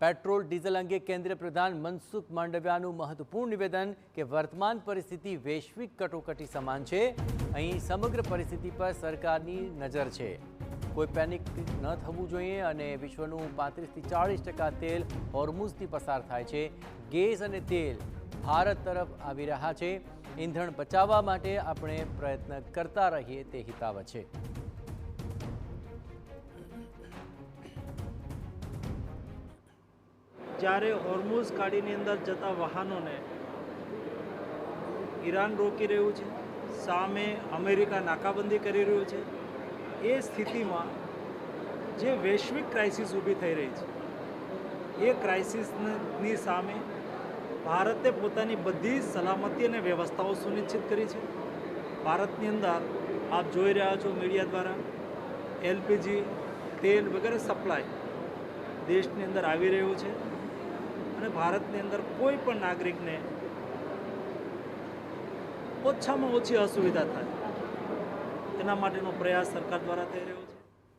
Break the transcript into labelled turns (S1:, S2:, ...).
S1: Petrol diesel અંગે કેન્દ્રીય પ્રધાન મનસુખ માંડવિયાનું મહત્વપૂર્ણ નિવેદન કે વર્તમાન પરિસ્થિતિ વૈશ્વિક કટોકટી સમાન છે। અહીં સમગ્ર પરિસ્થિતિ પર સરકારની નજર છે। કોઈ પેનિક ન થવું જોઈએ અને વિશ્વનું 35 થી 40% તેલ હોર્મુઝથી પસાર થાય છે। ગેસ અને તેલ ભારત તરફ આવી રહ્યા છે। ઈંધણ બચાવવા માટે આપણે પ્રયત્ન કરતા રહીએ તે હિતાવ છે।
S2: જ્યારે હોર્મુઝ ખાડીની અંદર જતા વાહનોને ઈરાન રોકી રહ્યું છે, સામે અમેરિકા નાકાબંધી કરી રહ્યું છે। એ સ્થિતિમાં જે વૈશ્વિક ક્રાઇસિસ ઊભી થઈ રહી છે, એ ક્રાઇસિસની સામે ભારતે પોતાની બધી સલામતી અને વ્યવસ્થાઓ સુનિશ્ચિત કરી છે। ભારતની અંદર આપ જોઈ રહ્યા છો મીડિયા દ્વારા એલપીજી, તેલ વગેરે સપ્લાય દેશની અંદર આવી રહ્યું છે અને ભારતની અંદર કોઈ પણ નાગરિકને ઓછામાં ઓછી અસુવિધા થાય તેના માટેનો પ્રયાસ સરકાર દ્વારા થઈ રહ્યો છે।